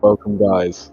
Welcome, guys.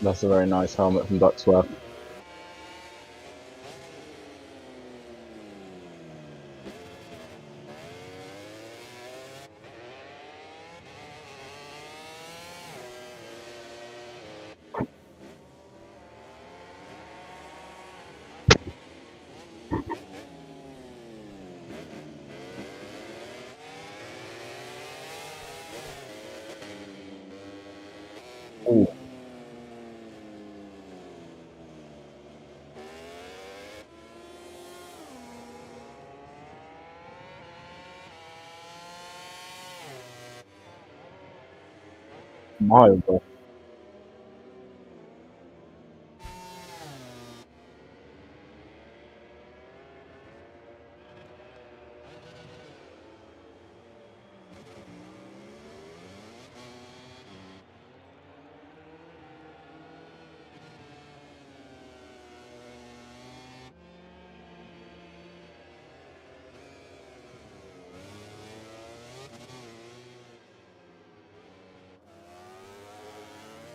That's a very nice helmet from Ducksworth. Ooh, mild, bro.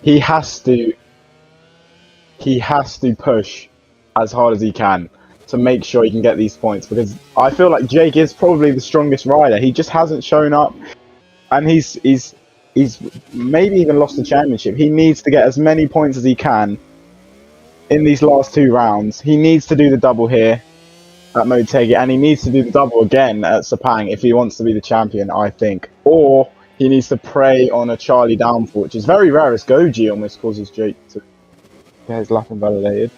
He has to. He has to push as hard as he can to make sure he can get these points because I feel like Jake is probably the strongest rider. He just hasn't shown up, and he's maybe even lost the championship. He needs to get as many points as he can in these last two rounds. He needs to do the double here at MoTEGI, and he needs to do the double again at Sepang if he wants to be the champion, I think. Or he needs to prey on a Charlie downfall, which is very rare as Goji almost causes Jake to get his lap invalidated.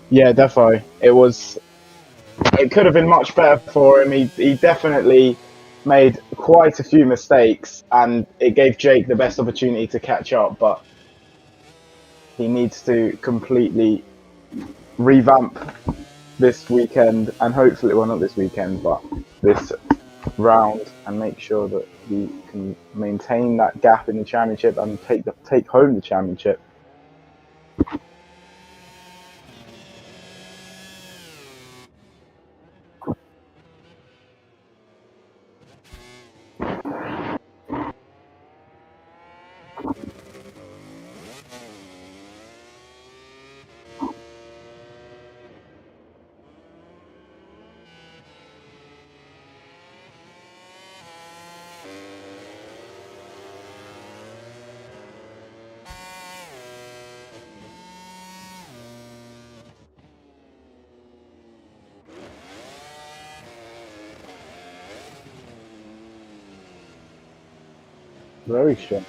Yeah, defo. It could have been much better for him. He definitely made quite a few mistakes, and it gave Jake the best opportunity to catch up. But he needs to completely revamp this weekend, and hopefully, well, not this weekend, but this round, and make sure that he can maintain that gap in the championship and take home the championship. Very strong.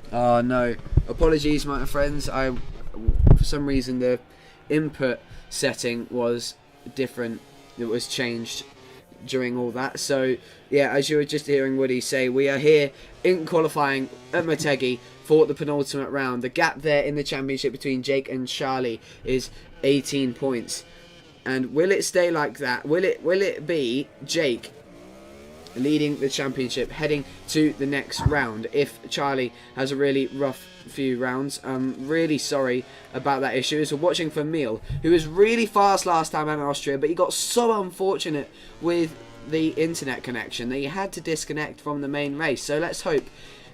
Oh no, apologies my friends, for some reason the input setting was different, it was changed during all that. So yeah, as you were just hearing Woody say, we are here in qualifying at Motegi for the penultimate round. The gap there in the championship between Jake and Charlie is 18 points. And will it stay like that? Will it be Jake leading the championship heading to the next round if Charlie has a really rough few rounds? I'm really sorry about that issue. So watching for Emil, who was really fast last time out in Austria, but he got so unfortunate with the internet connection that he had to disconnect from the main race. So let's hope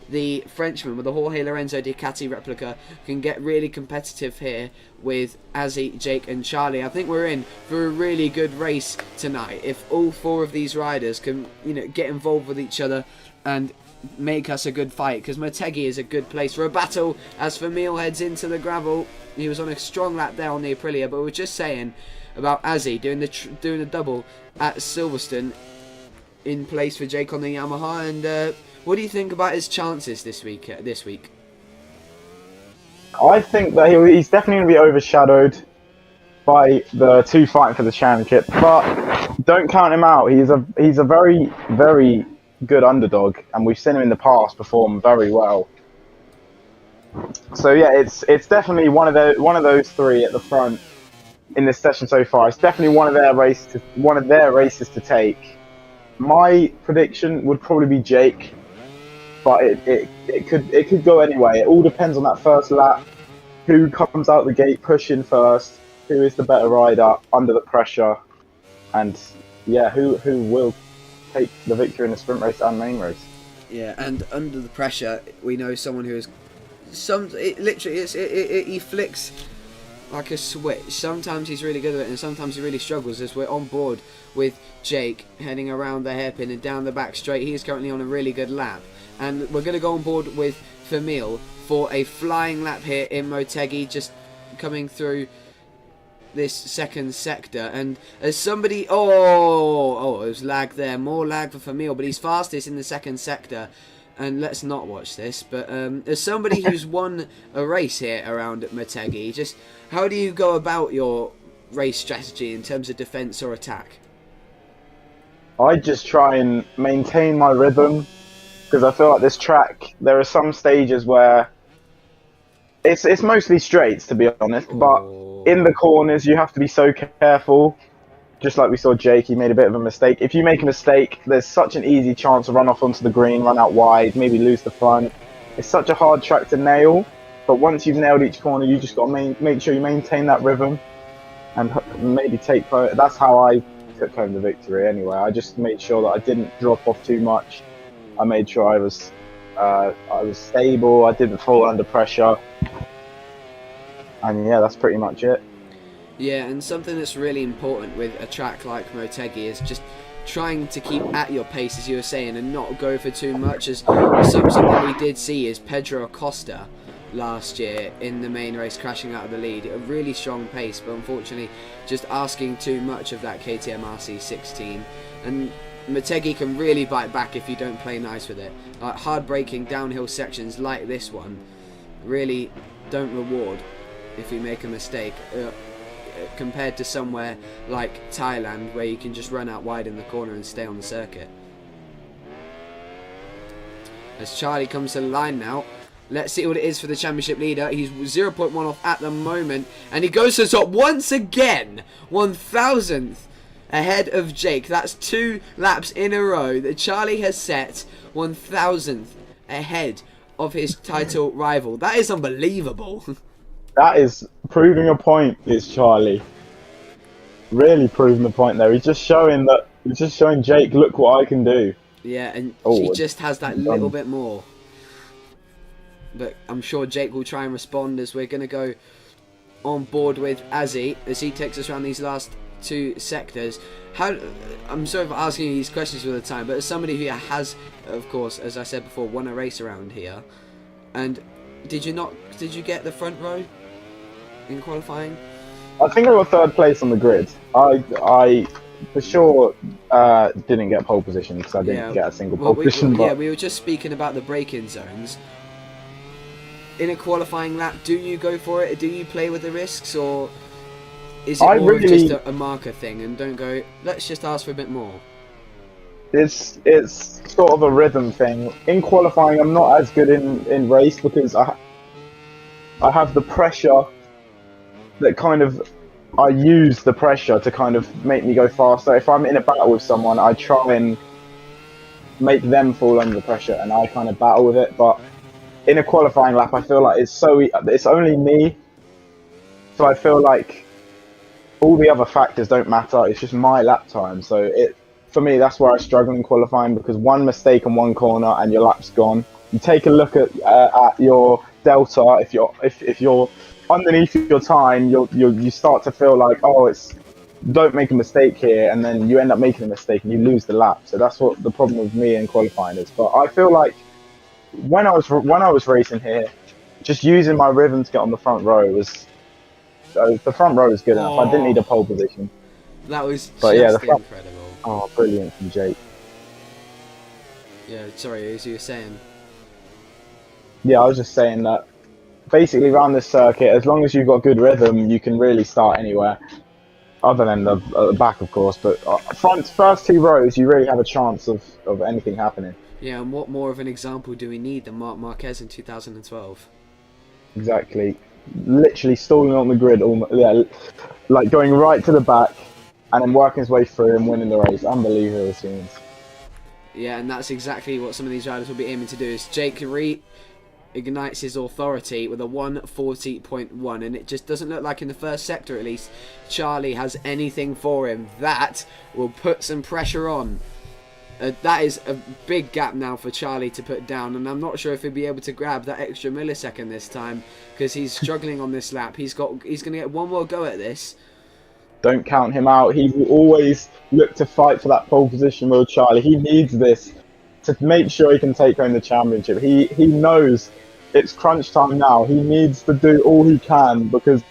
the Frenchman with the Jorge Lorenzo Ducati replica can get really competitive here with Azzy, Jake and Charlie. I think we're in for a really good race tonight if all four of these riders can, you know, get involved with each other and make us a good fight, because Motegi is a good place for a battle. As Emil heads into the gravel, he was on a strong lap there on the Aprilia, but we were just saying about Azzy doing the double at Silverstone in place for Jake on the Yamaha. And what do you think about his chances this week? I think that he's definitely going to be overshadowed by the two fighting for the championship, but don't count him out. He's a very, very good underdog, and we've seen him in the past perform very well. So yeah, it's definitely one of those three at the front in this session so far. It's definitely one of their races to take. My prediction would probably be Jake, but it could go anyway. It all depends on that first lap, who comes out the gate pushing first, who is the better rider under the pressure, and yeah, who will take the victory in the sprint race and main race. Yeah, and under the pressure, we know someone who is he flicks like a switch. Sometimes he's really good at it, and sometimes he really struggles. As we're on board with Jake heading around the hairpin and down the back straight, he's currently on a really good lap. And we're going to go on board with Emil for a flying lap here in Motegi, just coming through this second sector. And as somebody, it was lag there, more lag for Emil, but he's fastest in the second sector. And let's not watch this, but as somebody who's won a race here around Motegi, just how do you go about your race strategy in terms of defense or attack? I just try and maintain my rhythm, because I feel like this track, there are some stages where it's mostly straights, to be honest, but in the corners you have to be so careful. Just like we saw Jake, he made a bit of a mistake. If you make a mistake, there's such an easy chance to run off onto the green, run out wide, maybe lose the front. It's such a hard track to nail, but once you've nailed each corner, you just got to make sure you maintain that rhythm and maybe take home. That's how I took home the victory anyway. I just made sure that I didn't drop off too much. I made sure I was stable, I didn't fall under pressure. And yeah, that's pretty much it. Yeah, and something that's really important with a track like Motegi is just trying to keep at your pace, as you were saying, and not go for too much. As something we did see is Pedro Acosta last year in the main race crashing out of the lead. A really strong pace, but unfortunately just asking too much of that KTM RC16. And Motegi can really bite back if you don't play nice with it. Like hard braking downhill sections like this one really don't reward if you make a mistake. Compared to somewhere like Thailand where you can just run out wide in the corner and stay on the circuit. As Charlie comes to the line now, let's see what it is for the championship leader. He's 0.1 off at the moment, and he goes to the top once again, 1,000th ahead of Jake. That's 2 laps in a row that Charlie has set 1,000th ahead of his title rival. That is unbelievable. That is proving a point, is Charlie. Really proving the point there. He's just showing Jake, look what I can do. Yeah, and he just has that little bit more. But I'm sure Jake will try and respond as we're going to go on board with Azzy as he takes us around these last 2 sectors. I'm sorry for asking you these questions all the time, but as somebody who has, of course, as I said before, won a race around here, and did you get the front row in qualifying? I think I got 3rd place on the grid. I for sure didn't get pole position because I didn't get a single pole position. Yeah, we were just speaking about the braking zones. In a qualifying lap, do you go for it? Do you play with the risks, or is it more just a marker thing and don't go, let's just ask for a bit more? It's sort of a rhythm thing. In qualifying, I'm not as good in race because I have the pressure that kind of, I use the pressure to kind of make me go faster. If I'm in a battle with someone, I try and make them fall under the pressure and I kind of battle with it. But in a qualifying lap, I feel like it's only me. So I feel like all the other factors don't matter. It's just my lap time. So for me, that's where I struggle in qualifying, because one mistake in one corner and your lap's gone. You take a look at your delta. If you're underneath your time, you start to feel like, oh, don't make a mistake here, and then you end up making a mistake and you lose the lap. So that's what the problem with me in qualifying is. But I feel like when I was racing here, just using my rhythm to get on the front row was the front row was good enough. I didn't need a pole position. That was incredible. Oh, brilliant from Jake. Yeah, sorry, as you were saying. Yeah, I was just saying that basically around this circuit, as long as you've got good rhythm, you can really start anywhere. Other than the back, of course, but first 2 rows, you really have a chance of anything happening. Yeah, and what more of an example do we need than Marc Marquez in 2012? Exactly. Literally stalling on the grid, like going right to the back and then working his way through and winning the race. Unbelievable scenes. Yeah, and that's exactly what some of these riders will be aiming to do. Is Jake reignites his authority with a 140.1, and it just doesn't look like in the first sector, at least, Charlie has anything for him. That will put some pressure on. That is a big gap now for Charlie to put down, and I'm not sure if he'll be able to grab that extra millisecond this time, because he's struggling on this lap. He's going to get one more go at this. Don't count him out. He will always look to fight for that pole position with Charlie. He needs this to make sure he can take home the championship. He knows it's crunch time now. He needs to do all he can, because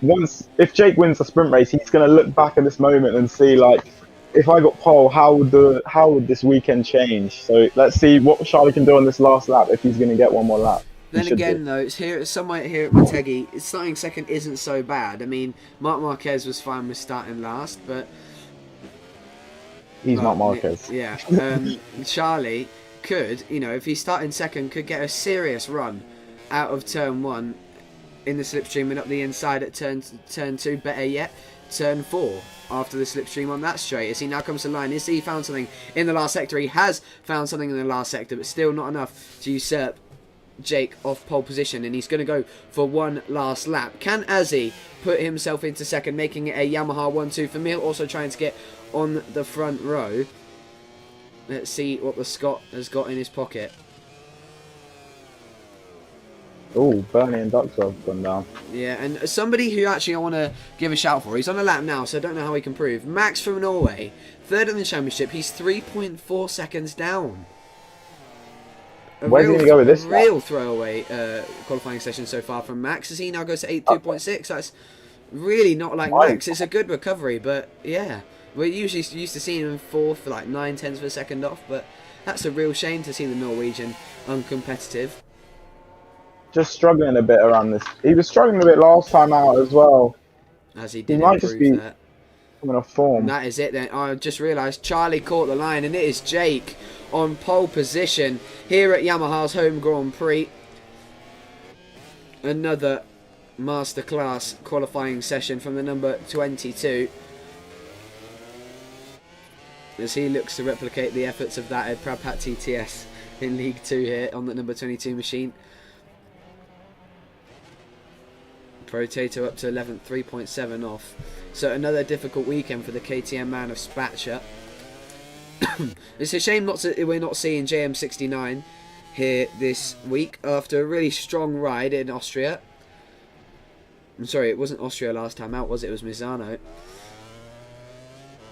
if Jake wins the sprint race, he's going to look back at this moment and see, like, if I got pole, how would this weekend change? So let's see what Charlie can do on this last lap if he's going to get one more lap. Then again, though, it's somewhere here at Motegi, starting second isn't so bad. I mean, Marc Marquez was fine with starting last, but he's not Marquez. Yeah, Charlie could, if he's starting second, could get a serious run out of turn 1 in the slipstream and up the inside at turn 2. Better yet, turn 4 after the slipstream on that straight. As he now comes to the line, has he found something in the last sector? He has found something in the last sector, but still not enough to usurp Jake off pole position, and he's going to go for one last lap. Can Azzy put himself into second, making it a Yamaha 1-2 for Emil, also trying to get on the front row? Let's see what the Scot has got in his pocket. Oh, Bernie and Ducksworth have gone down. Yeah, and somebody who actually I want to give a shout for. He's on a lap now, so I don't know how he can prove. Max from Norway, third in the championship. He's 3.4 seconds down. Where's he going to go with this? Real throwaway qualifying session so far from Max, as he now goes to 82.6. That's really not like Max. It's a good recovery, but yeah. We're usually used to seeing him fourth for like 9/10 of a second off, but that's a real shame to see the Norwegian uncompetitive. Just struggling a bit around this. He was struggling a bit last time out as well. As he did might improve just be that. coming off form. And that is it then. I just realised Charlie caught the line, and it is Jake on pole position here at Yamaha's home Grand Prix. Another masterclass qualifying session from the number 22. As he looks to replicate the efforts of that at Prabhat TTS in League 2 here on the number 22 machine. Potato up to 11th, 3.7 off. So another difficult weekend for the KTM man of Spatscher. It's a shame we're not seeing JM69 here this week after a really strong ride in Austria. I'm sorry, it wasn't Austria last time out, was it? It was Misano.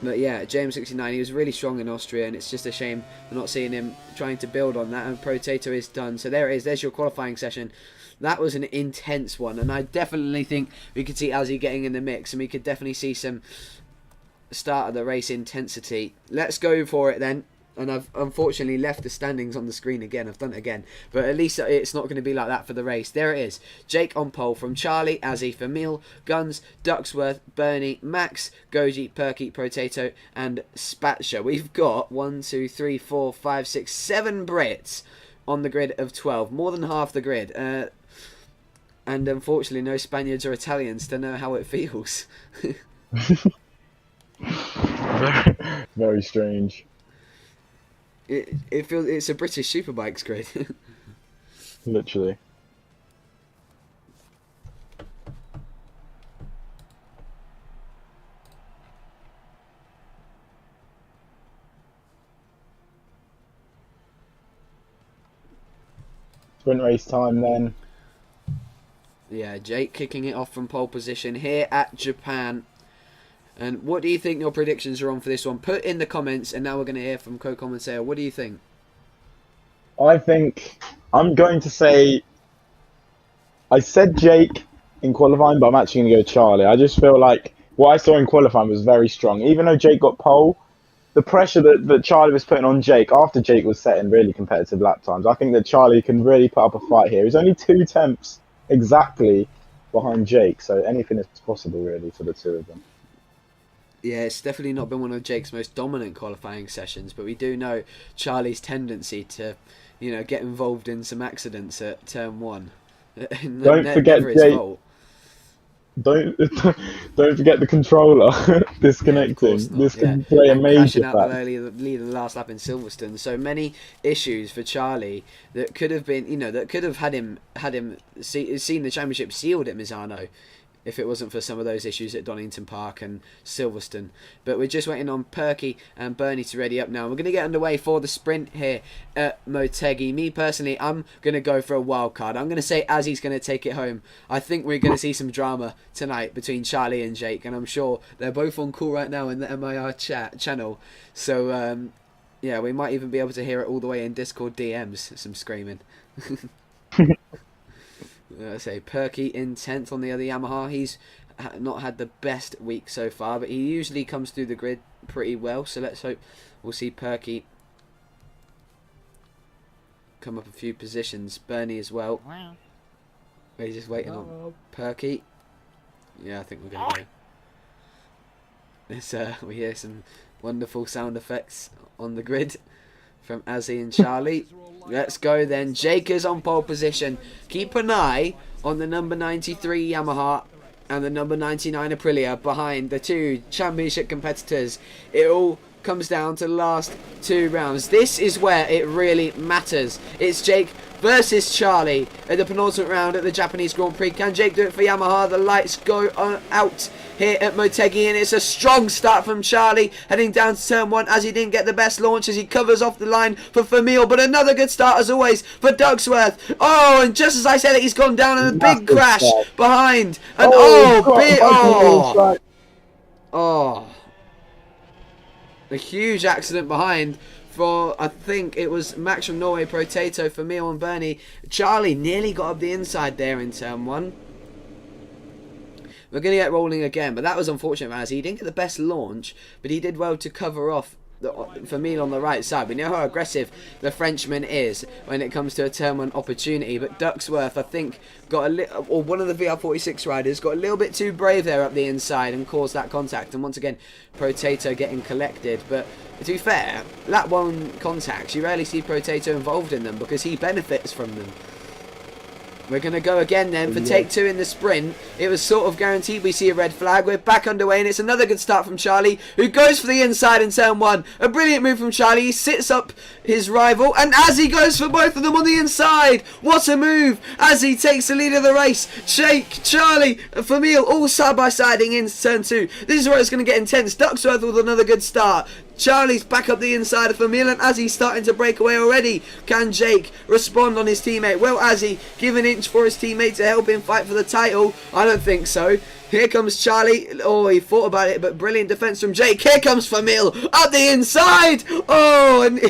But yeah, JM69, he was really strong in Austria, and it's just a shame we're not seeing him trying to build on that, and Potato is done. So there it is, there's your qualifying session. That was an intense one, and I definitely think we could see Azzy getting in the mix, and we could definitely see some start of the race intensity. Let's go for it then. And I've unfortunately left the standings on the screen again. I've done it again. But at least it's not going to be like that for the race. There it is. Jake on pole from Charlie, Azzy, Famil, Guns, Ducksworth, Bernie, Max, Goji, Perky, Potato, and Spatscher. We've got 1, 2, 3, 4, 5, 6, 7 Brits on the grid of 12. More than half the grid. And unfortunately no Spaniards or Italians to know how it feels. Very strange. It feels it's a British Superbikes grid. Literally. Sprint race time then. Yeah, Jake kicking it off from pole position here at Japan. And what do you think your predictions are on for this one? Put in the comments, and now we're going to hear from co-commentator. What do you think? I think I'm going to say, I said Jake in qualifying, but I'm actually going to go Charlie. I just feel like what I saw in qualifying was very strong. Even though Jake got pole, the pressure that Charlie was putting on Jake after Jake was setting really competitive lap times, I think that Charlie can really put up a fight here. He's only 2 tenths exactly behind Jake, so anything is possible really for the two of them. Yeah, it's definitely not been one of Jake's most dominant qualifying sessions, but we do know Charlie's tendency to, get involved in some accidents at turn 1. Don't forget Jake. Don't forget the controller disconnecting. This can play a major factor. Out the lead of the last lap in Silverstone. So many issues for Charlie that could have been, that could have had him seen the championship sealed at Misano, if it wasn't for some of those issues at Donington Park and Silverstone. But we're just waiting on Perky and Bernie to ready up now. We're going to get underway for the sprint here at Motegi. Me personally, I'm going to go for a wild card. I'm going to say Azzy's going to take it home. I think we're going to see some drama tonight between Charlie and Jake, and I'm sure they're both on call right now in the M.I.R channel. So, yeah, we might even be able to hear it all the way in Discord DMs, some screaming. I say Perky in 10th on the other Yamaha. He's not had the best week so far, but he usually comes through the grid pretty well. So let's hope we'll see Perky come up a few positions. Bernie as well. We're just waiting on Perky. Yeah, I think we're going to go. We hear some wonderful sound effects on the grid from Azzy and Charlie. Let's go then. Jake is on pole position. Keep an eye on the number 93 Yamaha and the number 99 Aprilia behind the two championship competitors. It all comes down to the last 2 rounds. This is where it really matters. It's Jake versus Charlie at the penultimate round at the Japanese Grand Prix. Can Jake do it for Yamaha? The lights go out here at Motegi, and it's a strong start from Charlie heading down to turn 1 as he didn't get the best launch as he covers off the line for Famil, but another good start as always for Ducksworth. Oh, and just as I said it, he's gone down in a big crash behind, and a huge accident behind for, I think it was Max from Norway, Protato, Famil and Bernie. Charlie nearly got up the inside there in turn 1. We're going to get rolling again, but that was unfortunate as he didn't get the best launch, but he did well to cover off Famil on the right side. We know how aggressive the Frenchman is when it comes to a turn 1 opportunity, but Ducksworth, I think, got a little, or one of the VR46 riders got a little bit too brave there up the inside and caused that contact, and once again Protato getting collected. But to be fair, lap 1 contacts, you rarely see Protato involved in them because he benefits from them. We're going to go again then for take 2 in the sprint. It was sort of guaranteed we see a red flag. We're back underway, and it's another good start from Charlie, who goes for the inside in turn 1. A brilliant move from Charlie. He sits up his rival, and as he goes for both of them on the inside. What a move as he takes the lead of the race. Jake, Charlie, Famil all side-by-siding in turn 2. This is where it's going to get intense. Ducksworth with another good start. Charlie's back up the inside of Famil, and Azzy's starting to break away already. Can Jake respond on his teammate? Will Azzy give an inch for his teammate to help him fight for the title? I don't think so. Here comes Charlie. Oh, he thought about it, but brilliant defense from Jake. Here comes Famil up the inside. Oh, and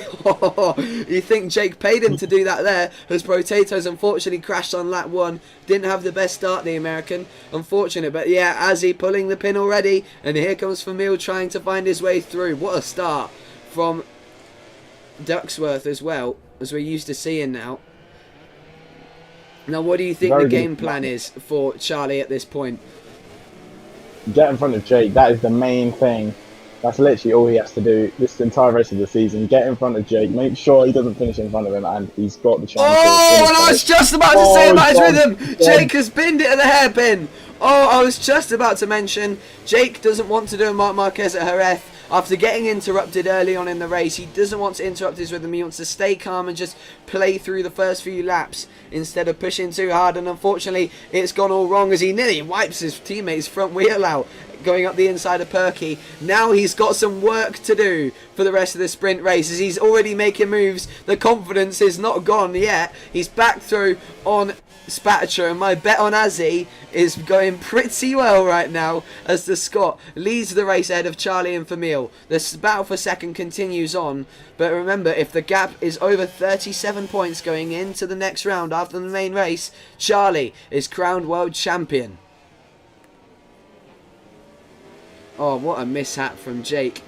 you think Jake paid him to do that there, as Potatoes unfortunately crashed on lap 1. Didn't have the best start, the American. Unfortunate, but yeah, Azzy pulling the pin already, and here comes Famil trying to find his way through. What a start from Ducksworth as well, as we're used to seeing now. Now, what do you think the game plan is for Charlie at this point? Get in front of Jake. That is the main thing. That's literally all he has to do this entire rest of the season. Get in front of Jake. Make sure he doesn't finish in front of him, and he's got the chance. Oh, and I was just about to say about his rhythm. Jake has binned it at the hairpin. Oh, I was just about to mention Jake doesn't want to do a Marc Marquez at Jerez. After getting interrupted early on in the race, he doesn't want to interrupt his rhythm. He wants to stay calm and just play through the first few laps instead of pushing too hard. And unfortunately, it's gone all wrong as he nearly wipes his teammate's front wheel out going up the inside of Perky. Now he's got some work to do for the rest of the sprint race as he's already making moves. The confidence is not gone yet. He's back through on Spatcher, and my bet on Azzy is going pretty well right now as the Scot leads the race ahead of Charlie and Famil. The battle for second continues on, but remember, if the gap is over 37 points going into the next round after the main race, Charlie is crowned world champion. Oh, what a mishap from Jake.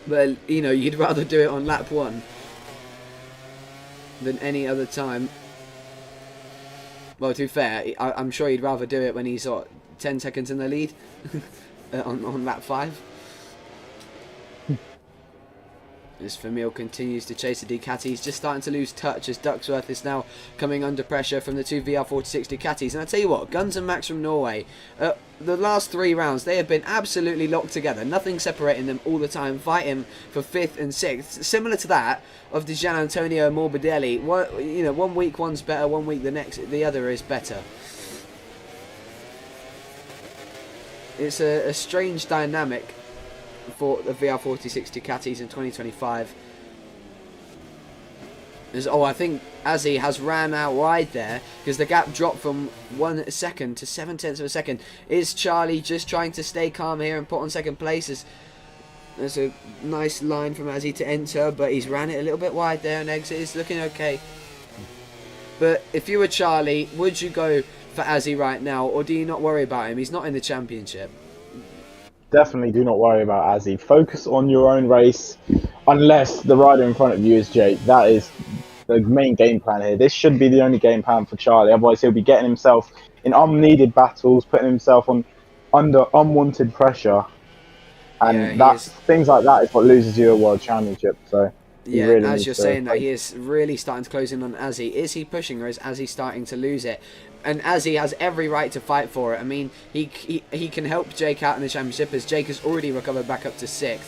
But, you know, you'd rather do it on lap 1 than any other time. Well, to be fair, I'm sure he'd rather do it when he's 10 seconds in the lead on lap 5. As Famil continues to chase the Ducati, he's just starting to lose touch as Ducksworth is now coming under pressure from the two VR46 Ducatis. And I tell you what, Guns and Max from Norway, the last 3 rounds, they have been absolutely locked together. Nothing separating them all the time, fighting for 5th and 6th. Similar to that of the Gian Antonio Morbidelli. One week one's better, one week the other is better. It's a strange dynamic for the VR46 Ducatis in 2025. I think Azzy has ran out wide there because the gap dropped from 1 second to 7/10 of a second. Is Charlie just trying to stay calm here and put on second place? There's a nice line from Azzy to enter, but he's ran it a little bit wide there, and exit is looking okay. But if you were Charlie, would you go for Azzy right now, or do you not worry about him? He's not in the championship. Definitely do not worry about Azzy. Focus on your own race, unless the rider in front of you is Jake. That is the main game plan here. This should be the only game plan for Charlie. Otherwise, he'll be getting himself in unneeded battles, putting himself under unwanted pressure, and things like that is what loses you a world championship. So yeah, really, as you're saying that, he is really starting to close in on Azzy. Is he pushing, or is Azzy starting to lose it? And Azzy has every right to fight for it. I mean, he can help Jake out in the championship, as Jake has already recovered back up to 6th.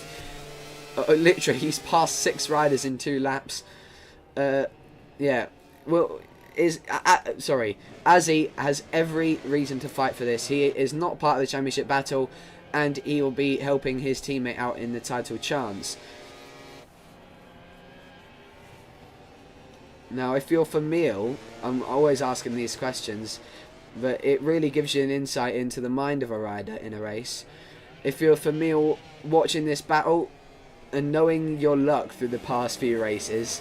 Literally, he's passed 6 riders in 2 laps. Yeah, well, Azzy has every reason to fight for this. He is not part of the championship battle, and he will be helping his teammate out in the title chance. Now, if you're Famil, I'm always asking these questions, but it really gives you an insight into the mind of a rider in a race. If you're Famil watching this battle and knowing your luck through the past few races,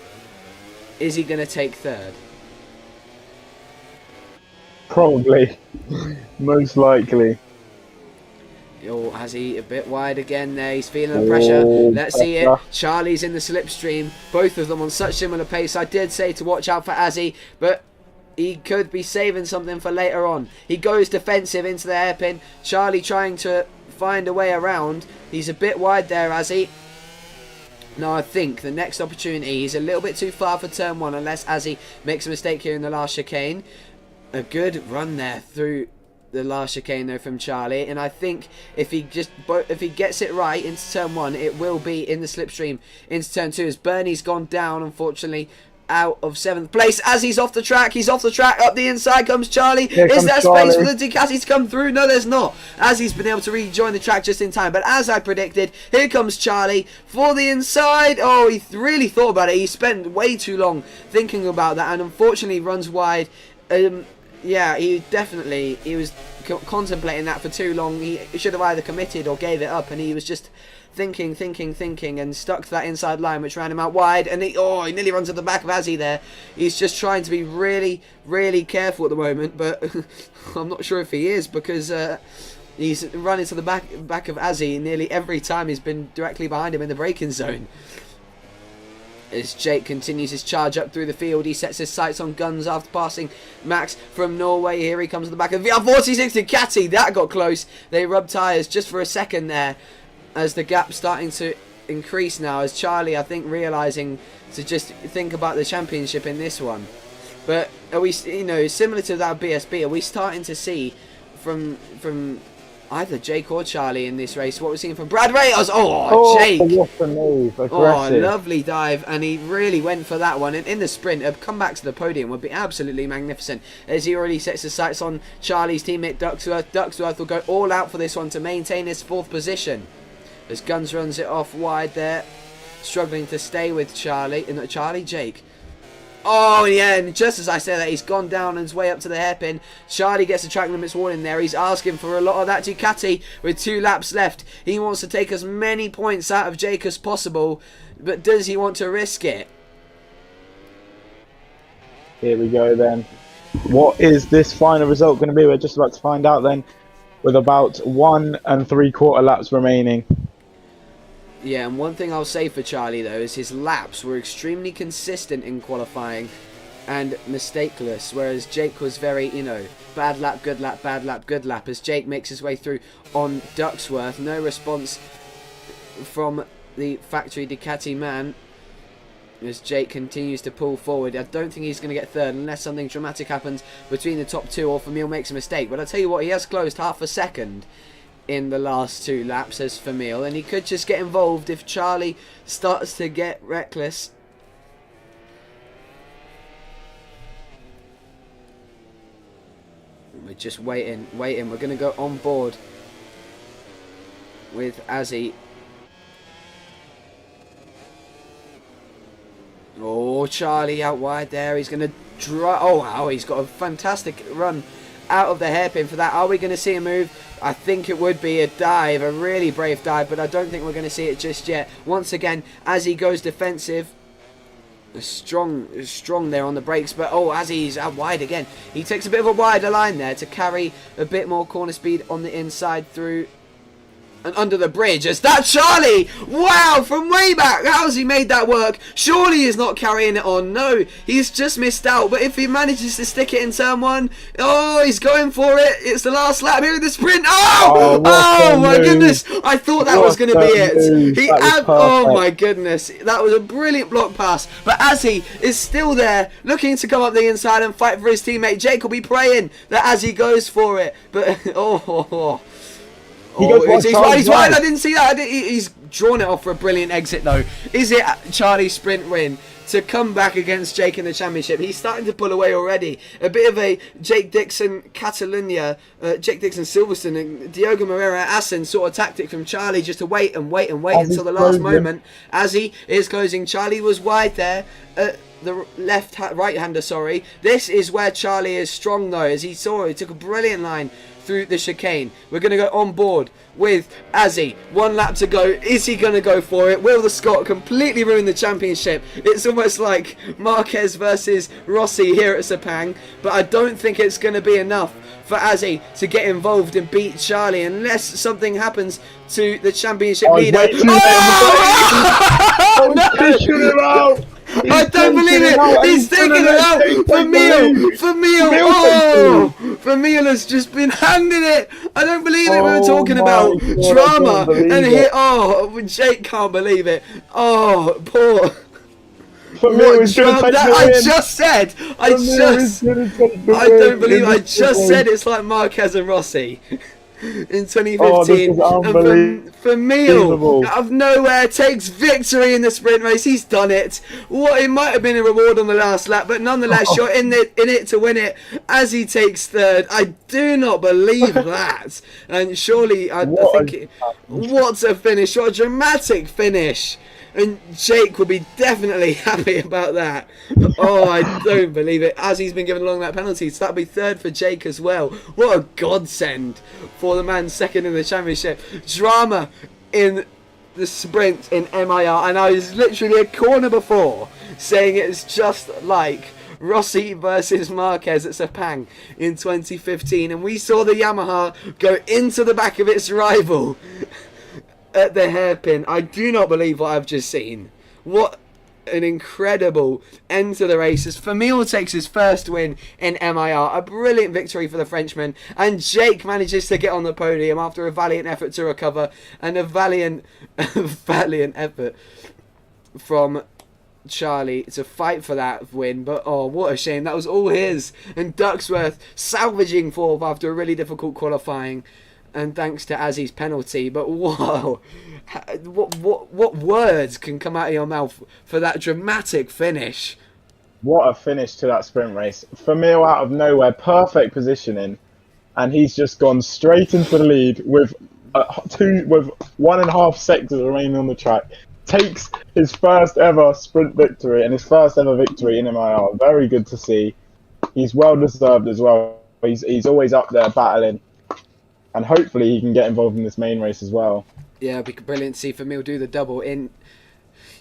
is he going to take third? Probably. Most likely. Oh, has he a bit wide again there? He's feeling the pressure. Let's see it. Charlie's in the slipstream. Both of them on such similar pace. I did say to watch out for Azzy, but he could be saving something for later on. He goes defensive into the hairpin. Charlie trying to find a way around. He's a bit wide there, Azzy. Now, I think the next opportunity, he's a little bit too far for turn one, unless Azzy makes a mistake here in the last chicane. A good run there through the last chicane though from Charlie, and I think if he gets it right into turn one, it will be in the slipstream into turn two, as Bernie's gone down, unfortunately, out of 7th place. As he's off the track, up the inside comes Charlie. Is there space for the Ducati to come through? No, there's not, as he's been able to rejoin the track just in time. But as I predicted, here comes Charlie for the inside. Oh, he really thought about it. He spent way too long thinking about that, and unfortunately runs wide. Yeah, he was contemplating that for too long. He should have either committed or gave it up, and he was just thinking, and stuck to that inside line, which ran him out wide. And he nearly runs at the back of Azzy there. He's just trying to be really, really careful at the moment, but I'm not sure if he is, because he's running to the back of Azzy nearly every time he's been directly behind him in the braking zone. As Jake continues his charge up through the field, he sets his sights on guns after passing Max from Norway. Here he comes to the back of VR46 Ducati. That got close. They rubbed tyres just for a second there, as the gap's starting to increase now, as Charlie, I think, realising to just think about the championship in this one. But are we, similar to that BSB, are we starting to see from either Jake or Charlie in this race what we're seeing from Brad Rayos? Jake! What a move. Aggressive. Lovely dive, and he really went for that one. And in the sprint, a comeback to the podium would be absolutely magnificent, as he already sets his sights on Charlie's teammate Ducksworth. Ducksworth will go all out for this one to maintain his 4th position, as Guns runs it off wide there, struggling to stay with Jake. Oh, yeah, and just as I say that, he's gone down on his way up to the hairpin. Charlie gets a track limits warning there. He's asking for a lot of that Ducati with 2 laps left. He wants to take as many points out of Jake as possible, but does he want to risk it? Here we go then. What is this final result going to be? We're just about to find out then, with about 1 3/4 laps remaining. Yeah, and one thing I'll say for Charlie, though, is his laps were extremely consistent in qualifying and mistakeless, whereas Jake was very, bad lap, good lap, bad lap, good lap, as Jake makes his way through on Ducksworth. No response from the factory Ducati man, as Jake continues to pull forward. I don't think he's going to get third unless something dramatic happens between the top 2 or Famil makes a mistake. But I'll tell you what, he has closed half a second in the last 2 laps as Famil, and he could just get involved if Charlie starts to get reckless. We're just waiting. We're going to go on board with Azzy. Oh, Charlie out wide there. He's going to drive. Oh, wow, he's got a fantastic run out of the hairpin for that. Are we going to see a move? I think it would be a dive, a really brave dive, but I don't think we're going to see it just yet. Once again, as he goes defensive, strong there on the brakes, but as he's out wide again, he takes a bit of a wider line there to carry a bit more corner speed on the inside through and under the bridge. Is that Charlie? Wow, from way back. How has he made that work? Surely he's not carrying it on. No, he's just missed out. But if he manages to stick it in turn 1, he's going for it. It's the last lap here in the sprint. Oh my goodness. I thought that was going to be it. Oh my goodness. That was a brilliant block pass. But Azzy is still there, looking to come up the inside and fight for his teammate. Jake will be praying that Azzy goes for it. But He Oh, goes wide. he's wide, Charlie's he's wide. wide. I didn't see that. He's drawn it off for a brilliant exit, though. Is it Charlie's sprint win to come back against Jake in the championship? He's starting to pull away already. A bit of a Jake Dixon, Catalunya, Jake Dixon, Silverstone, and Diogo Moreira, Assen sort of tactic from Charlie, just to wait and wait and wait As until the he's last closing. moment. As he is closing, Charlie was wide there. The right-hander, sorry. This is where Charlie is strong, though, as he saw. He took a brilliant line through the chicane. We're going to go on board with Azzy. 1 lap to go. Is he going to go for it? Will the Scot completely ruin the championship? It's almost like Marquez versus Rossi here at Sepang, but I don't think it's going to be enough for Azzy to get involved and beat Charlie unless something happens to the championship leader. Way too late on the break. Taking him out. I don't believe it! He's taking it out! Vermeil! Oh! Vermeil has just been handing it! I don't believe it! We were talking about drama and here. Oh, Jake can't believe it. Oh, poor. What drama that I just said! I don't believe I just said it's like Marquez and Rossi. In 2015, and Vermeil out of nowhere takes victory in the sprint race. He's done it. What it might have been a reward on the last lap, but nonetheless, you're in it to win it. As he takes third, I do not believe that. And surely, I think, what a finish! What a dramatic finish! And Jake will be definitely happy about that. Oh, I don't believe it. As he's been given a long lap penalty, so that'll be third for Jake as well. What a godsend for the man second in the championship. Drama in the sprint in M.I.R. And I was literally a corner before saying it's just like Rossi versus Marquez at Sepang in 2015. And we saw the Yamaha go into the back of its rival at the hairpin. I do not believe what I've just seen. What an incredible end to the races. Vermeil takes his first win in M.I.R. A brilliant victory for the Frenchman. And Jake manages to get on the podium after a valiant effort to recover. And a valiant effort from Charlie to fight for that win. But oh, what a shame. That was all his. And Ducksworth salvaging fourth after a really difficult qualifying. And thanks to Azzy's penalty, but whoa, what words can come out of your mouth for that dramatic finish? What a finish to that sprint race. Vermeil out of nowhere, perfect positioning, and he's just gone straight into the lead with 1.5 seconds remaining on the track. Takes his first ever sprint victory and his first ever victory in M.I.R. Very good to see. He's well deserved as well. He's always up there battling. And hopefully he can get involved in this main race as well. Yeah, it'd be brilliant to see Vermeil do the double in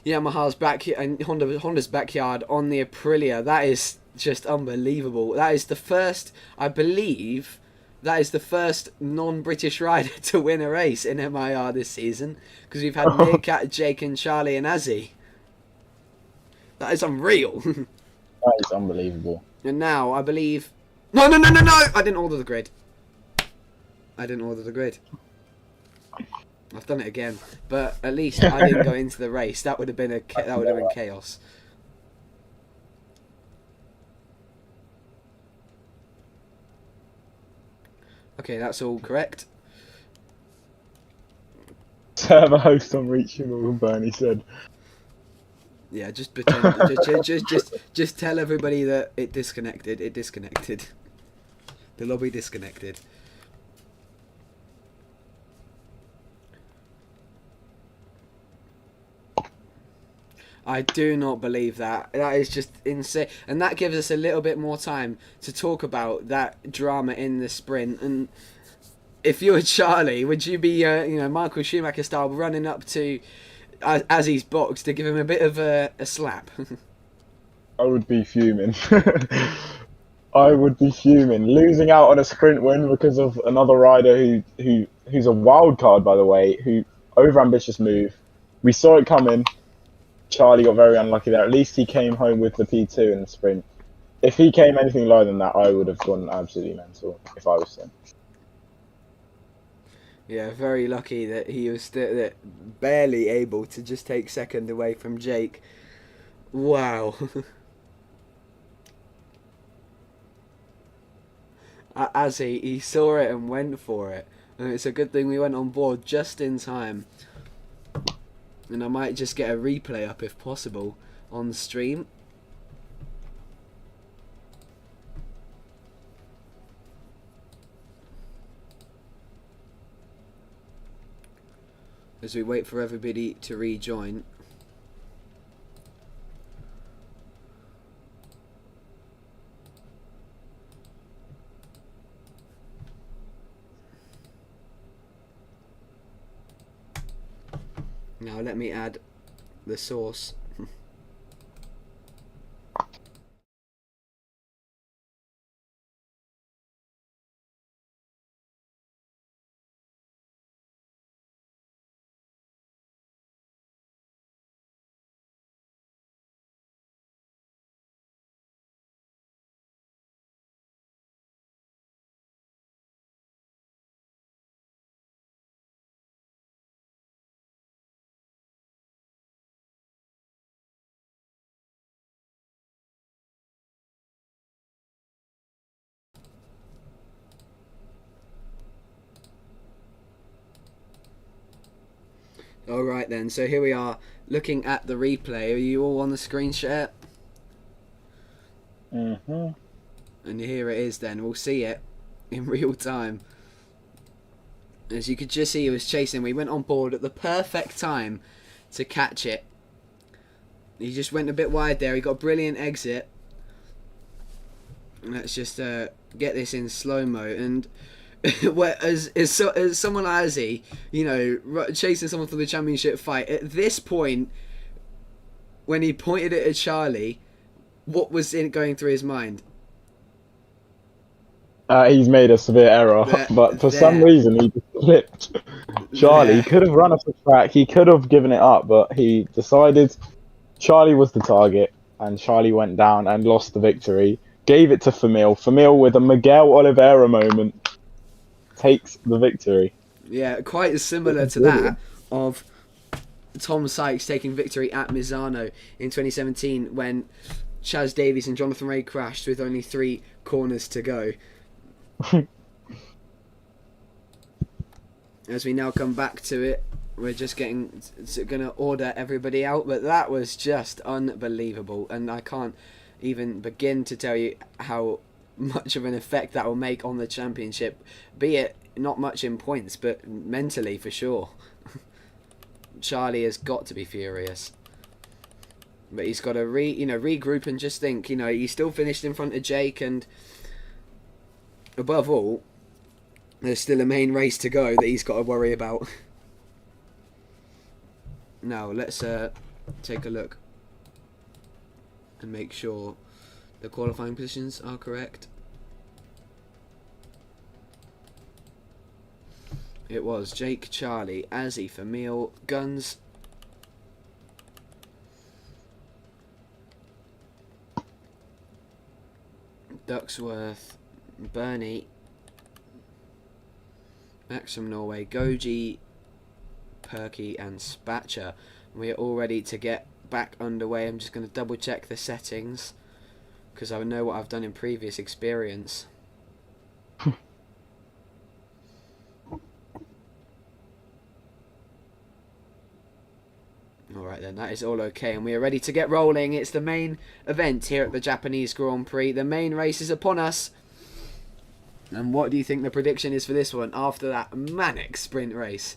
Yamaha's and Honda's backyard on the Aprilia. That is just unbelievable. That is the first, I believe, non-British rider to win a race in M.I.R. this season. Because we've had Meerkat, Jake and Charlie and Azzy. That is unreal. That is unbelievable. And now, I believe... No! I didn't order the grid. I've done it again, but at least I didn't go into the race. That would have been chaos. Okay, that's all correct. Server host unreachable, Bernie said. Yeah, just pretend. just tell everybody that it disconnected. It disconnected. The lobby disconnected. I do not believe that. That is just insane. And that gives us a little bit more time to talk about that drama in the sprint. And if you were Charlie, would you be, Michael Schumacher style, running up to Azzy's box to give him a bit of a slap? I would be fuming. I would be fuming. Losing out on a sprint win because of another rider who's a wild card, by the way, who overambitious move. We saw it coming. Charlie got very unlucky there. At least he came home with the P2 in the sprint. If he came anything lower than that, I would have gone absolutely mental if I was him. Yeah, very lucky that he was barely able to just take second away from Jake. Wow. As he saw it and went for it. And it's a good thing we went on board just in time. And I might just get a replay up if possible on stream. As we wait for everybody to rejoin. Now let me add the source. Alright then, so here we are looking at the replay. Are you all on the screen share? Mm-hmm. And here it is then. We'll see it in real time. As you could just see, he was chasing. We went on board at the perfect time to catch it. He just went a bit wide there. He got a brilliant exit. Let's just get this in slow-mo. And as someone like Azzy, you know, chasing someone for the championship fight, at this point, when he pointed it at Charlie, what was going through his mind? He's made a severe error, but for some reason he just slipped. Charlie could have run off the track. He could have given it up, but he decided Charlie was the target, and Charlie went down and lost the victory. Gave it to Famil. Famil with a Miguel Oliveira moment takes the victory. Yeah, quite similar to that of Tom Sykes taking victory at Misano in 2017 when Chaz Davies and Jonathan Rea crashed with only 3 corners to go. As we now come back to it, we're just going to order everybody out, but that was just unbelievable, and I can't even begin to tell you how much of an effect that will make on the championship, be it not much in points, but mentally for sure. Charlie has got to be furious. But he's got to regroup and just think, he still finished in front of Jake, and above all, there's still a main race to go that he's got to worry about. Now, let's take a look and make sure the qualifying positions are correct. It was Jake, Charlie, Azzy, Famil, Guns, Ducksworth, Bernie, Max from Norway, Goji, Perky and Spatcher. We are all ready to get back underway. I'm just going to double check the settings because I know what I've done in previous experience. Alright then, that is all okay, and we are ready to get rolling. It's the main event here at the Japanese Grand Prix. The main race is upon us. And what do you think the prediction is for this one after that manic sprint race?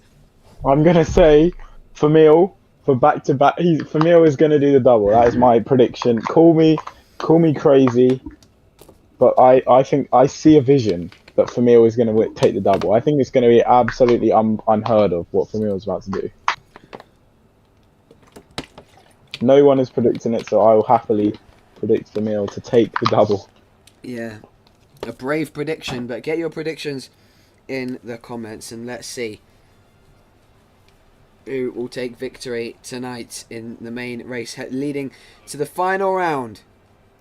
I'm going to say Famil for back-to-back. Famil is going to do the double. That is my prediction. Call me crazy, but I think I see a vision that Famil is going to take the double. I think it's going to be absolutely unheard of what Famil is about to do. No one is predicting it, so I will happily predict Famil to take the double. Yeah, a brave prediction, but get your predictions in the comments and let's see who will take victory tonight in the main race leading to the final round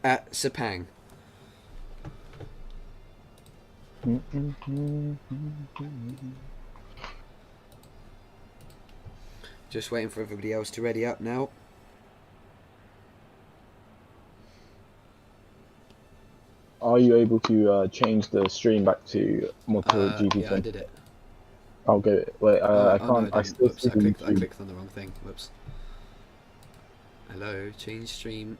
at Sepang. Just waiting for everybody else to ready up now. Are you able to change the stream back to MotoGP? Yeah, I did it. I'll get it. Wait, I Oh no, I can't. I didn't. still Whoops, see I the clicked YouTube. on the wrong thing. Whoops. Hello, change stream.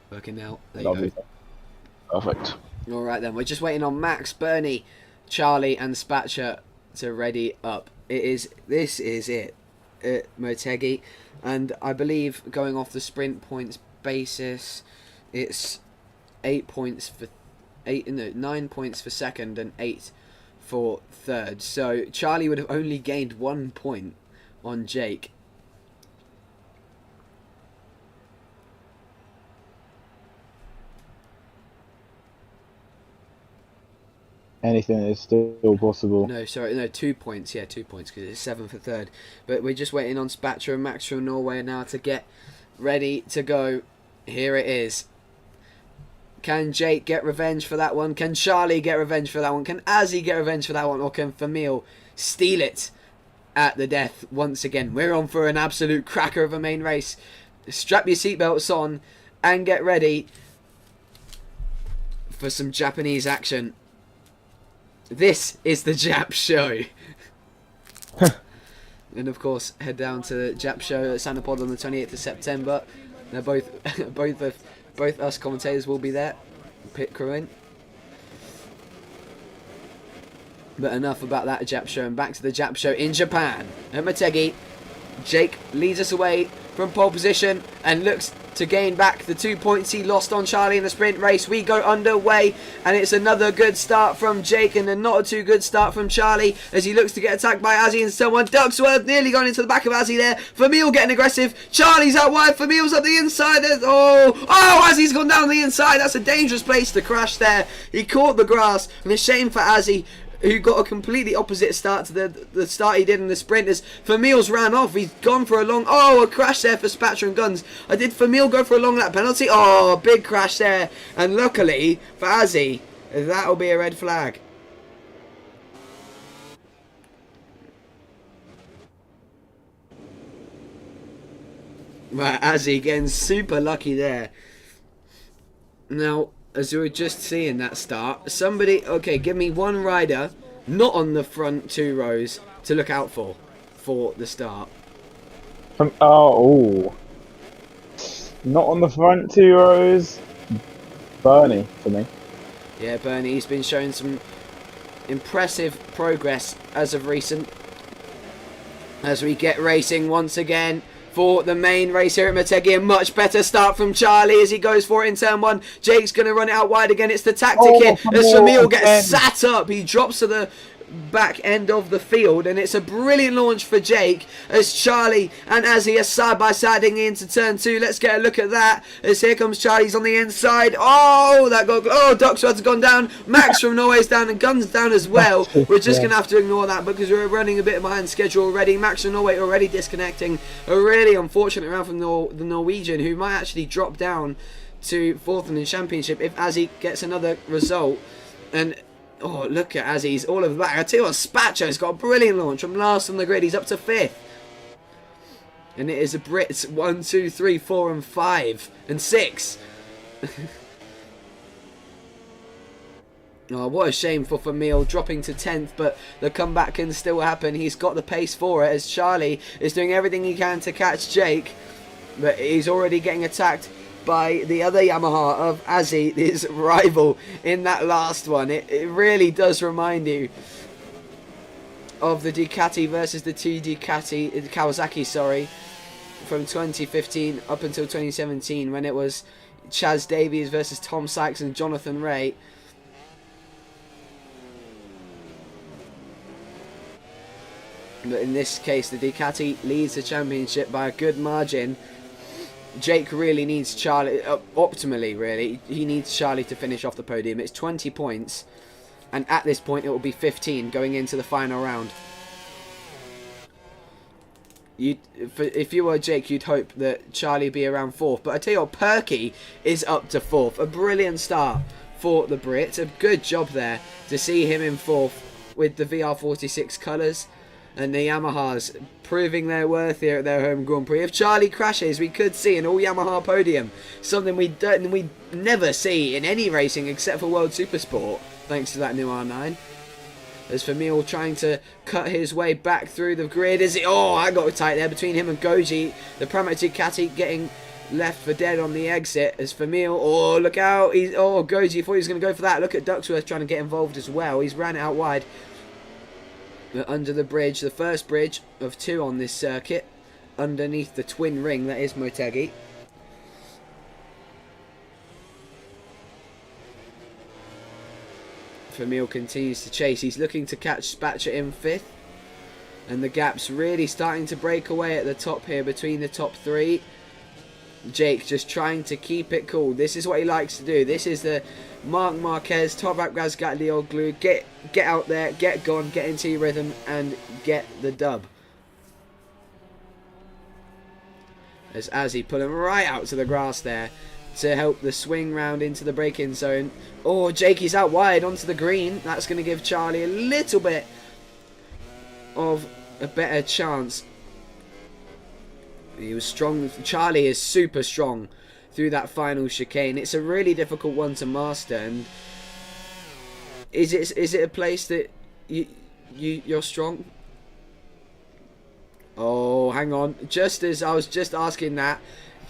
Working now. There you Lovely. go. Perfect. All right then, we're just waiting on Max, Bernie, Charlie, and Spatcher to ready up. This is it, Motegi, and I believe going off the sprint points basis, it's 9 points for second and 8 for third. So Charlie would have only gained 1 point on Jake. Anything is still possible. No, sorry, no, 2 points. Yeah, 2 points because it's 7 for third. But we're just waiting on Spatcher and Max from Norway now to get ready to go. Here it is. Can Jake get revenge for that one? Can Charlie get revenge for that one? Can Azzy get revenge for that one? Or can Famil steal it at the death once again? We're on for an absolute cracker of a main race. Strap your seatbelts on and get ready for some Japanese action. This is the Jap show. And of course, head down to the Jap show at Santapod on the 28th of September. They're both us commentators will be there. Pit crewing. But enough about that Jap show, and back to the Jap show in Japan. At Motegi, Jake leads us away from pole position and looks to gain back the 2 points he lost on Charlie in the sprint race. We go underway, and it's another good start from Jake and a not too good start from Charlie as he looks to get attacked by Azzy and someone. Ducksworth nearly going into the back of Azzy there. Famil getting aggressive. Charlie's out wide. Famil's up the inside. Azzy's gone down the inside. That's a dangerous place to crash there. He caught the grass, and a shame for Azzy, who got a completely opposite start to the start he did in the sprint. As Famil's ran off, he's gone for a long... Oh, a crash there for Spatcher and Guns. Did Famil go for a long lap penalty? Oh, big crash there. And luckily for Azzy, that'll be a red flag. Right, Azzy getting super lucky there. Now, as we were just seeing that start, somebody... Okay, give me one rider not on the front 2 rows to look out for the start. Not on the front 2 rows. Bernie for me. Yeah, Bernie, he's been showing some impressive progress as of recent. As we get racing once again for the main race here at Motegi. A much better start from Charlie as he goes for it in turn 1. Jake's going to run it out wide again. It's the tactic here as Famil gets sat up. He drops to the back end of the field, and it's a brilliant launch for Jake as Charlie and Azzy are side by siding into turn 2. Let's get a look at that as here comes Charlie's on the inside. Ducksworth's gone down. Max from Norway's down and Guns down as well. We're just gonna have to ignore that because we're running a bit behind schedule already. Max from Norway already disconnecting. A really unfortunate round from the Norwegian, who might actually drop down to 4th in the championship if Azzy gets another result. And oh, look at Azzy's all over the back. I tell you what, Spatcher's got a brilliant launch from last on the grid. He's up to 5th. And it is a Brits 1, 2, 3, 4, and 5, and 6. Oh, what a shame for Famil dropping to 10th, but the comeback can still happen. He's got the pace for it as Charlie is doing everything he can to catch Jake, but he's already getting attacked by the other Yamaha of Azzy, his rival in that last one. It really does remind you of the Ducati versus the Kawasaki, from 2015 up until 2017 when it was Chaz Davies versus Tom Sykes and Jonathan Ray. But in this case, the Ducati leads the championship by a good margin. Jake really needs Charlie, optimally really, he needs Charlie to finish off the podium. It's 20 points, and at this point it will be 15 going into the final round. If you were Jake, you'd hope that Charlie be around 4th, but I tell you what, Perky is up to 4th. A brilliant start for the Brits, a good job there to see him in 4th with the VR46 colours. And the Yamahas proving their worth here at their home Grand Prix. If Charlie crashes, we could see an all-Yamaha podium. Something we never see in any racing except for World Supersport, thanks to that new R9. As Famil trying to cut his way back through the grid. Oh, I got tight there between him and Goji. The Pramac Ducati getting left for dead on the exit as Famil. Oh, look out. Goji thought he was going to go for that. Look at Ducksworth trying to get involved as well. He's ran it out wide. But under the bridge, the first bridge of 2 on this circuit, underneath the twin ring that is Motegi. Famil continues to chase. He's looking to catch Spatcher in 5th. And the gap's really starting to break away at the top here between the top 3. Jake just trying to keep it cool. This is what he likes to do. This is the Marc Marquez, Toprak Razgatlioglu. Get out there, get gone, get into your rhythm, and get the dub. As Azzy put him right out to the grass there to help the swing round into the break-in zone. Oh, Jake is out wide onto the green. That's going to give Charlie a little bit of a better chance. He was strong. Charlie is super strong through that final chicane. It's a really difficult one to master. And is it a place that you're strong? Oh, hang on. Just as I was just asking that,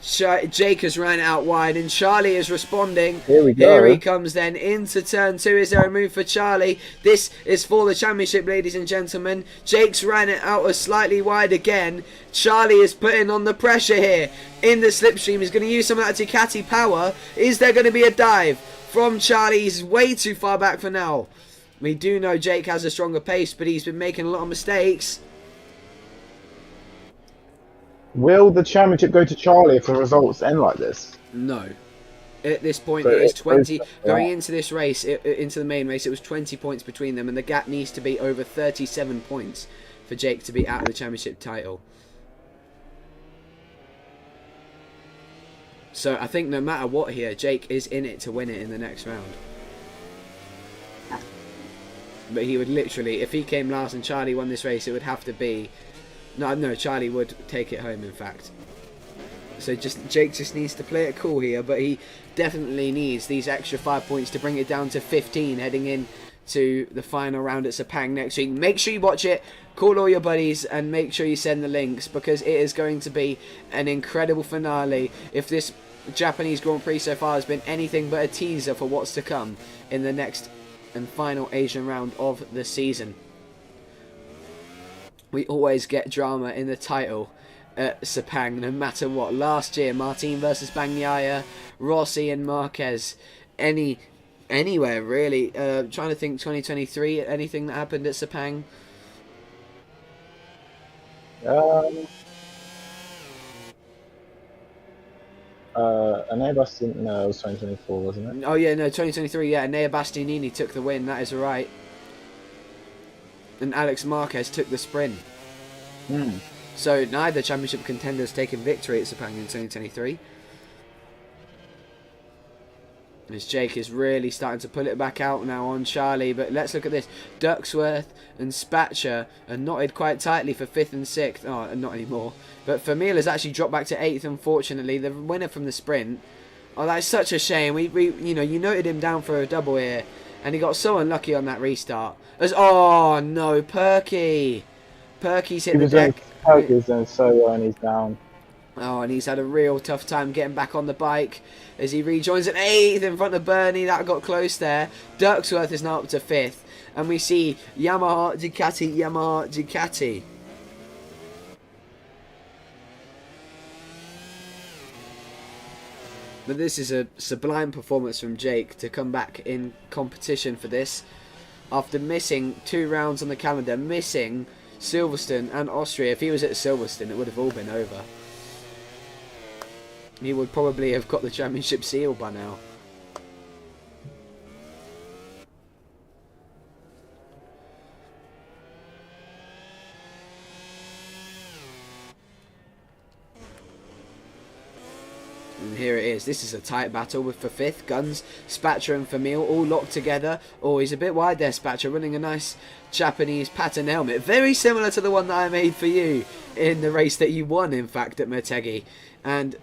Jake has ran out wide and Charlie is responding. Here we go. Here he comes then into turn 2. Is there a move for Charlie? This is for the championship, ladies and gentlemen. Jake's ran it out a slightly wide again. Charlie is putting on the pressure here in the slipstream. He's going to use some of that Ducati power. Is there going to be a dive from Charlie? He's way too far back for now. We do know Jake has a stronger pace, but he's been making a lot of mistakes. Will the championship go to Charlie if the results end like this? No. At this point, So it is it's 20. close, Going yeah. into this race, into the main race, it was 20 points between them, and the gap needs to be over 37 points for Jake to be out of the championship title. So I think no matter what here, Jake is in it to win it in the next round. But he would literally, if he came last and Charlie won this race, it would have to be... No, Charlie would take it home, in fact. So Jake just needs to play it cool here, but he definitely needs these extra 5 points to bring it down to 15 heading in to the final round at Sepang next week. Make sure you watch it, call all your buddies, and make sure you send the links, because it is going to be an incredible finale. If this Japanese Grand Prix so far has been anything but a teaser for what's to come in the next and final Asian round of the season. We always get drama in the title at Sepang, no matter what. Last year, Martin versus Bagnaia, Rossi and Marquez. Anywhere, really. Trying to think 2023, anything that happened at Sepang? Enea Bastianini, no, it was 2024, wasn't it? Oh, yeah, no, 2023, yeah. Enea Bastianini took the win, that is right. And Alex Marquez took the sprint. So neither championship contenders taken victory at Sepang in 2023. As Jake is really starting to pull it back out now on Charlie. But let's look at this. Ducksworth and Spatcher are knotted quite tightly for 5th and 6th. Oh, not anymore. But Famil has actually dropped back to 8th, unfortunately. The winner from the sprint. Oh, that's such a shame. You noted him down for a double here. And he got so unlucky on that restart. Oh no, Perky. Perky's hit the deck. Perky's done so well and he's down. Oh, and he's had a real tough time getting back on the bike as he rejoins at 8th in front of Bernie. That got close there. Ducksworth is now up to 5th. And we see Yamaha, Ducati, Yamaha, Ducati. But this is a sublime performance from Jake to come back in competition for this. After missing 2 rounds on the calendar, missing Silverstone and Austria. If he was at Silverstone, it would have all been over. He would probably have got the championship seal by now. And here it is. This is a tight battle with for 5th. Guns, Spatcher and Famil all locked together. Oh, he's a bit wide there, Spatcher, running a nice Japanese pattern helmet. Very similar to the one that I made for you in the race that you won, in fact, at Motegi. And,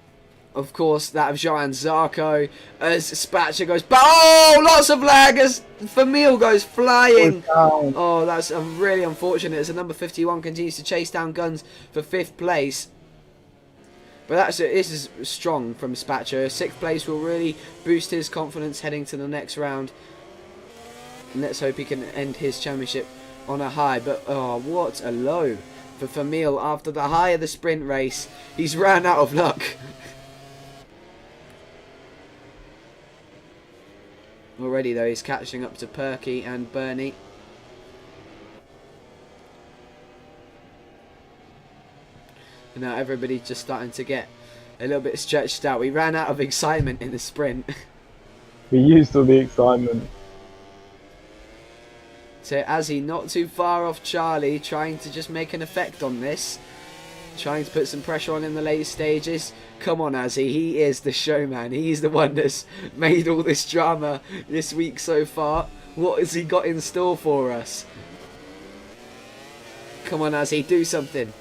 of course, that of Johan Zarco as Spatcher goes... Oh, lots of lag as Famil goes flying. Oh, that's really unfortunate as the number 51 continues to chase down Guns for 5th place. But this is strong from Spatcher. 6th place will really boost his confidence heading to the next round. And let's hope he can end his championship on a high. But, oh, what a low for Famil after the high of the sprint race. He's ran out of luck. Already, though, he's catching up to Perky and Bernie. And now everybody's just starting to get a little bit stretched out. We ran out of excitement in the sprint. We used all the excitement. So Azzy not too far off Charlie, trying to just make an effect on this. Trying to put some pressure on in the late stages. Come on, Azzy, he is the showman. He's the one that's made all this drama this week so far. What has he got in store for us? Come on, Azzy, do something.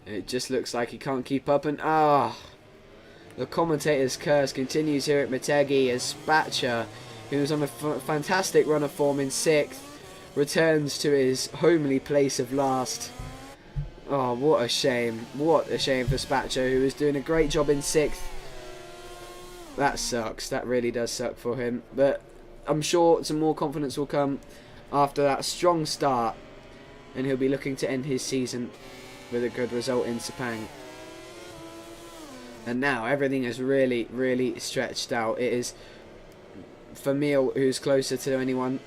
It just looks like he can't keep up, and the commentator's curse continues here at Motegi as Spatcher, who was on a fantastic run of form in 6th, returns to his homely place of last. Oh, what a shame. What a shame for Spatcher, who was doing a great job in 6th. That sucks. That really does suck for him. But I'm sure some more confidence will come after that strong start, and he'll be looking to end his season with a good result in Sepang. And now everything is really, really stretched out. It is Famil who's closer to anyone,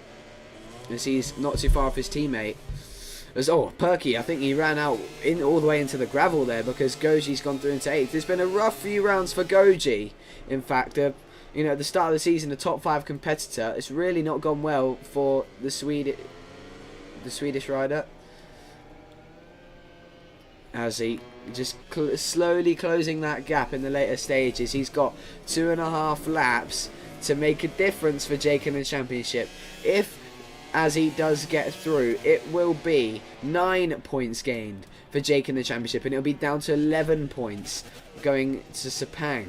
as he's not too far off his teammate. As Perky, I think he ran out all the way into the gravel there because Goji's gone through into 8th. It's been a rough few rounds for Goji. In fact, at the start of the season, a top 5 competitor. It's really not gone well for the Swedish rider. As he just slowly closing that gap in the later stages. He's got 2.5 laps to make a difference for Jake in the championship. If as he does get through, it will be 9 points gained for Jake in the championship, and it'll be down to 11 points going to Sepang.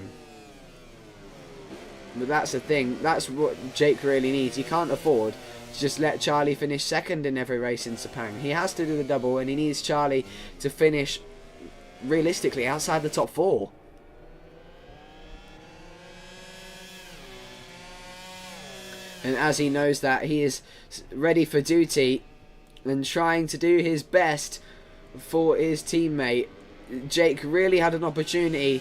But that's the thing. That's what Jake really needs. He can't afford to just let Charlie finish 2nd in every race in Sepang. He has to do the double, and he needs Charlie to finish realistically outside the top 4. And as he knows that, he is ready for duty and trying to do his best for his teammate. Jake really had an opportunity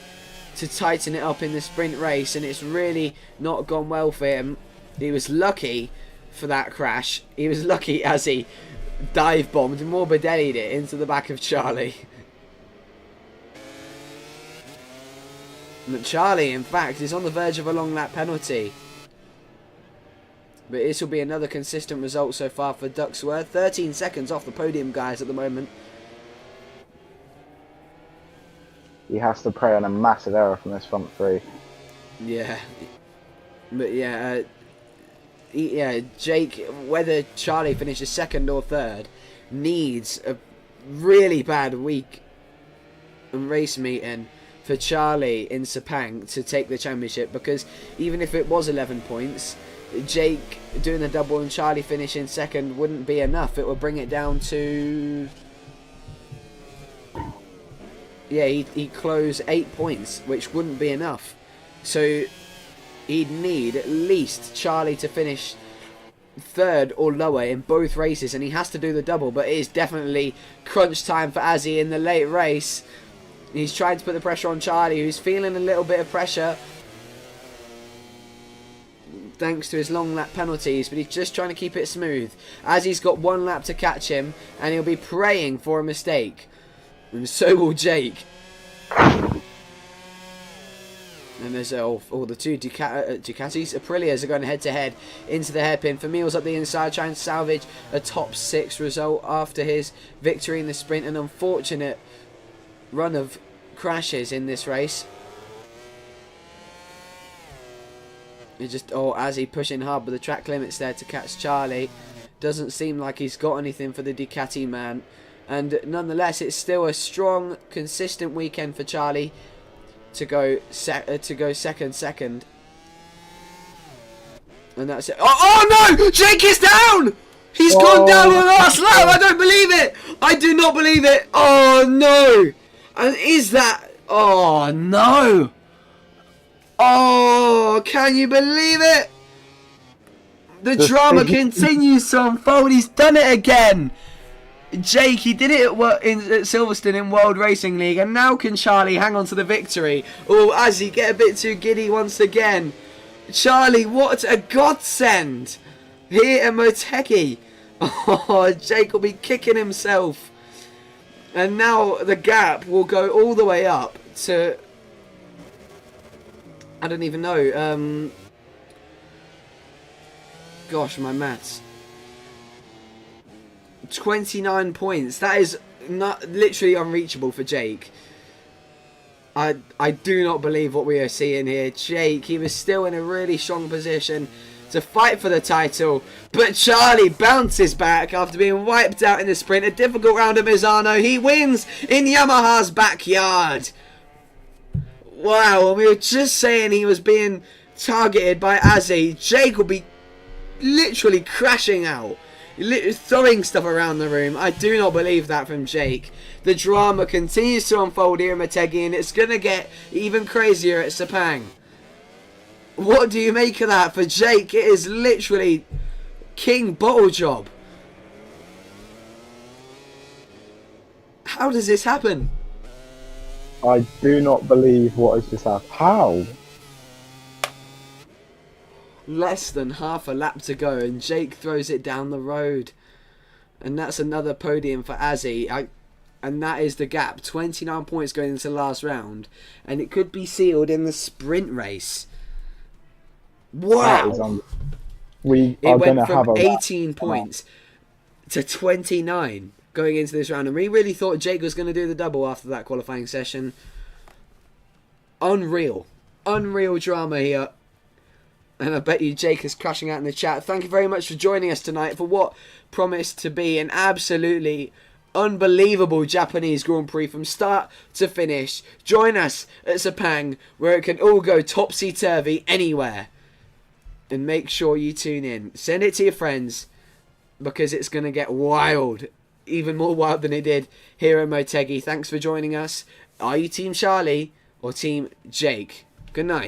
to tighten it up in the sprint race, and it's really not gone well for him. He was lucky for that crash. He was lucky as he dive bombed and Morbidelli'd it into the back of Charlie. But Charlie, in fact, is on the verge of a long lap penalty. But this will be another consistent result so far for Ducksworth. 13 seconds off the podium, guys, at the moment. He has to prey on a massive error from this front 3. Yeah. But yeah, Jake, whether Charlie finishes 2nd or 3rd, needs a really bad week and race meeting for Charlie in Sepang to take the championship, because even if it was 11 points, Jake doing the double and Charlie finishing 2nd wouldn't be enough. It would bring it down to... yeah, he'd close 8 points, which wouldn't be enough. So he'd need at least Charlie to finish 3rd or lower in both races, and he has to do the double. But it is definitely crunch time for Azzy in the late race. He's trying to put the pressure on Charlie, who's feeling a little bit of pressure thanks to his long lap penalties, but he's just trying to keep it smooth. Azzy's got 1 lap to catch him, and he'll be praying for a mistake. And so will Jake. And there's all the two Ducatis. Aprilias are going head to head into the hairpin. Famil's up the inside trying to salvage a top 6 result after his victory in the sprint. An unfortunate run of crashes in this race. It just Azzy pushing hard, but the track limits there to catch Charlie. Doesn't seem like he's got anything for the Ducati man. And nonetheless, it's still a strong, consistent weekend for Charlie to go second. And that's it. Oh no! Jake is down! He's gone down on the last lap! I don't believe it! I do not believe it! Oh no! And is that... Oh no! Oh, can you believe it? The drama continues to unfold. He's done it again. Jake, he did it at Silverstone in World Racing League, and now can Charlie hang on to the victory? Oh, Azzy get a bit too giddy once again. Charlie, what a godsend here at Motegi. Oh, Jake will be kicking himself. And now the gap will go all the way up to... I don't even know. Gosh, my maths. 29 points. That is not literally unreachable for Jake. I do not believe what we are seeing here. Jake, he was still in a really strong position to fight for the title, but Charlie bounces back after being wiped out in the sprint. A difficult round at Misano. He wins in Yamaha's backyard. Wow, and we were just saying he was being targeted by Azzy. Jake will be literally crashing out, throwing stuff around the room. I do not believe that from Jake. The drama continues to unfold here in Motegi, and it's going to get even crazier at Sepang. What do you make of that? For Jake, it is literally king bottle job. How does this happen? I do not believe what has just happened. How? Less than half a lap to go, and Jake throws it down the road. And that's another podium for Azzy. And that is the gap. 29 points going into the last round. And it could be sealed in the sprint race. Wow! We it are went going to have from a 18 points to 29 going into this round. And we really thought Jake was going to do the double after that qualifying session. Unreal. Unreal drama here. And I bet you Jake is crashing out in the chat. Thank you very much for joining us tonight for what promised to be an absolutely unbelievable Japanese Grand Prix from start to finish. Join us at Sepang, where it can all go topsy-turvy anywhere. And make sure you tune in. Send it to your friends, because it's going to get wild. Even more wild than it did here at Motegi. Thanks for joining us. Are you Team Charlie or Team Jake? Good night.